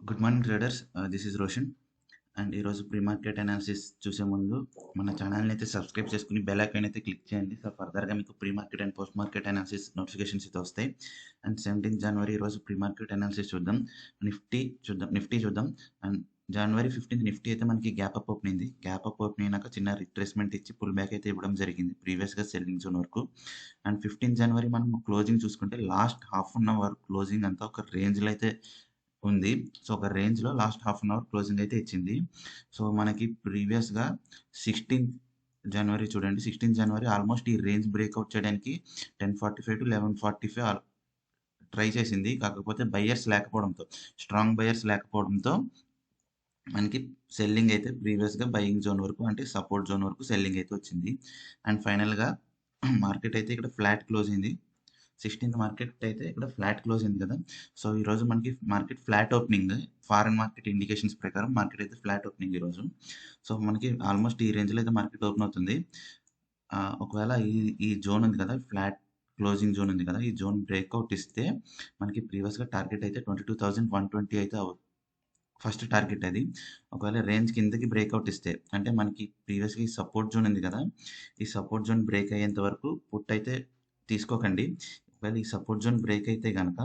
Good morning traders. This is Roshan. And ఈరోజు pre market analysis చూసే ముందు మన ఛానల్ని అయితే సబ్స్క్రైబ్ చేసుకుని బెల్ ఐకాన్ అయితే క్లిక్ చేయండి. సో ఫర్దర్గా మీకు pre market and post market analysis notifications అయితే వస్తాయి. అండ్ 17th జనవరి ఈరోజు ప్రీ మార్కెట్ అనాలిసిస్ చూద్దాం. నిఫ్టీ చూద్దాం. అండ్ జనవరి 15th నిఫ్టీ అయితే మనకి గ్యాప్ అప్ ఓపెన్ అయింది. గ్యాప్ అప్ ఓపెన్ అయినాక చిన్న రిట్రేస్మెంట్ ఇచ్చి పుల్ బ్యాక్ అయితే ఇవ్వడం జరిగింది ప్రీవియస్గా సెల్లింగ్ జోన్ వరకు. అండ్ 15th జనవరి మనం క్లోజింగ్ చూసుకుంటే last half an hour closing అంతా ఒక రేంజ్లో అయితే ఉంది. సో ఒక రేంజ్లో last half an hour closing అయితే ఇచ్చింది. సో మనకి ప్రీవియస్గా 16th జనవరి చూడండి, 16th జనవరి ఆల్మోస్ట్ ఈ రేంజ్ బ్రేక్అవుట్ చేయడానికి 10:45 to 11:45 ట్రై చేసింది. కాకపోతే బయర్స్ లేకపోవడంతో, స్ట్రాంగ్ బయర్స్ లేకపోవడంతో మనకి సెల్లింగ్ అయితే ప్రీవియస్గా బయింగ్ జోన్ వరకు అంటే సపోర్ట్ జోన్ వరకు సెల్లింగ్ అయితే వచ్చింది. అండ్ ఫైనల్గా మార్కెట్ అయితే ఇక్కడ ఫ్లాట్ క్లోజ్ అయింది. 16th మార్కెట్ అయితే ఇక్కడ ఫ్లాట్ క్లోజ్ అయింది కదా. సో ఈరోజు మనకి market flat opening, foreign market indications ప్రకారం మార్కెట్ అయితే ఫ్లాట్ ఓపెనింగ్ ఈరోజు. సో మనకి ఆల్మోస్ట్ ఈ రేంజ్లో అయితే మార్కెట్ ఓపెన్ అవుతుంది. ఒకవేళ ఈ జోన్ ఉంది కదా, ఫ్లాట్ క్లోజింగ్ జోన్ ఉంది కదా, ఈ జోన్ బ్రేక్అవుట్ ఇస్తే మనకి ప్రీవియస్గా టార్గెట్ అయితే 22,120 అయితే ఫస్ట్ టార్గెట్ అది. ఒకవేళ రేంజ్ కిందకి బ్రేక్అవుట్ ఇస్తే అంటే మనకి ప్రీవియస్గా ఈ సపోర్ట్ జోన్ ఉంది కదా, ఈ సపోర్ట్ జోన్ బ్రేక్ అయ్యేంత వరకు పుట్ అయితే తీసుకోకండి. ఒకవేళ ఈ సపోర్ట్ జోన్ బ్రేక్ అయితే కనుక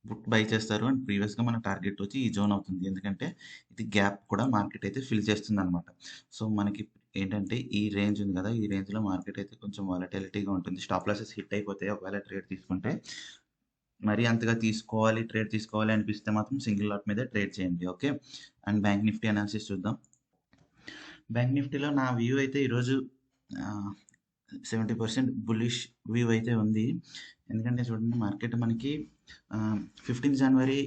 పుట్ బై చేస్తారు. అండ్ ప్రీవియస్గా మన టార్గెట్ వచ్చి ఈ జోన్ అవుతుంది, ఎందుకంటే ఇది గ్యాప్ కూడా మార్కెట్ అయితే ఫిల్ చేస్తుంది అనమాట. సో మనకి ఏంటంటే ఈ రేంజ్ ఉంది కదా, ఈ రేంజ్లో మార్కెట్ అయితే కొంచెం వాలటిలిటీగా ఉంటుంది. స్టాప్ లాసెస్ హిట్ అయిపోతాయి ఒకవేళ ట్రేడ్ తీసుకుంటే. మరీ అంతగా ట్రేడ్ తీసుకోవాలి అనిపిస్తే మాత్రం సింగిల్ లాట్ మీద ట్రేడ్ చేయండి. Okay. And bank Nifty analysis చూద్దాం. బ్యాంక్ నిఫ్టీలో నా వ్యూ అయితే ఈరోజు 70% బుల్లిష్ వ్యూ అయితే ఉంది. ఎందుకంటే చూడండి, మార్కెట్ మనకి 15th జనవరి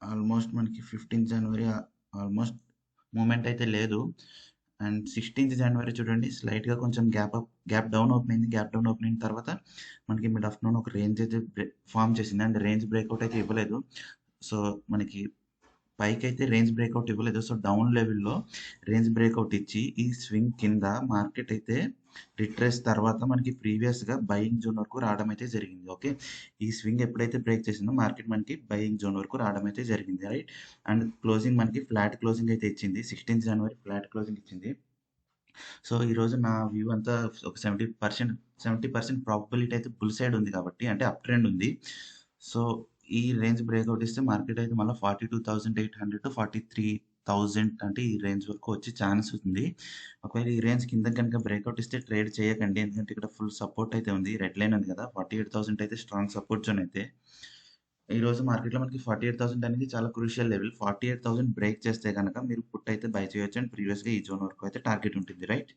ఆల్మోస్ట్ ఆల్మోస్ట్ మూమెంట్ అయితే లేదు. అండ్ 16th జనవరి చూడండి, స్లైట్గా కొంచెం గ్యాప్ డౌన్ ఓపెన్ అయింది. గ్యాప్ డౌన్ ఓపెన్ అయిన తర్వాత మనకి మిడ్ ఆఫ్టర్నూన్ ఒక రేంజ్ అయితే ఫామ్ చేసింది. అండ్ రేంజ్ బ్రేక్అవుట్ అయితే ఇవ్వలేదు. సో మనకి పైకి అయితే రేంజ్ బ్రేక్అవుట్ ఇవ్వలేదు. సో డౌన్ లెవెల్లో రేంజ్ బ్రేక్అవుట్ ఇచ్చి ఈ స్వింగ్ కింద మార్కెట్ అయితే రిట్రేస్ తర్వాత మనకి ప్రీవియస్గా బయింగ్ జోన్ వరకు రావడం అయితే జరిగింది. ఓకే. ఈ స్వింగ్ ఎప్పుడైతే బ్రేక్ చేసిందో మార్కెట్ మనకి బయింగ్ జోన్ వరకు రావడం అయితే జరిగింది, రైట్. అండ్ క్లోజింగ్ మనకి ఫ్లాట్ క్లోజింగ్ అయితే ఇచ్చింది. 16th జనవరి ఫ్లాట్ క్లోజింగ్ ఇచ్చింది. సో ఈరోజు నా వ్యూ అంతా ఒక 70% ప్రాబబిలిటీ అయితే బుల్ సైడ్ ఉంది కాబట్టి, అంటే అప్ ట్రెండ్ ఉంది. సో ఈ రేంజ్ బ్రేక్అవుట్ ఇస్తే మార్కెట్ అయితే మళ్ళీ 42,800 to 43,000 అంటే ఈ రేంజ్ వరకు వచ్చే ఛాన్స్ ఉంది. ఒకవేళ ఈ రేంజ్ కింద కనుక బ్రేక్అవుట్ ఇస్తే ట్రేడ్ చేయకండి, ఎందుకంటే ఇక్కడ ఫుల్ సపోర్ట్ అయితే ఉంది. రెడ్ లైన్ ఉంది కదా, 48,000 అయితే స్ట్రాంగ్ సపోర్ట్ జోన్ అయితే. ఈ రోజు మార్కెట్లో మనకి 48,000 అనేది చాలా క్రూషియల్ లెవెల్. 48,000 బ్రేక్ చేస్తే కనుక మీరు పుట్ అయితే బై చేయొచ్చు. అండ్ ప్రీవియస్గా ఈ జోన్ వరకు అయితే టార్గెట్ ఉంటుంది, రైట్.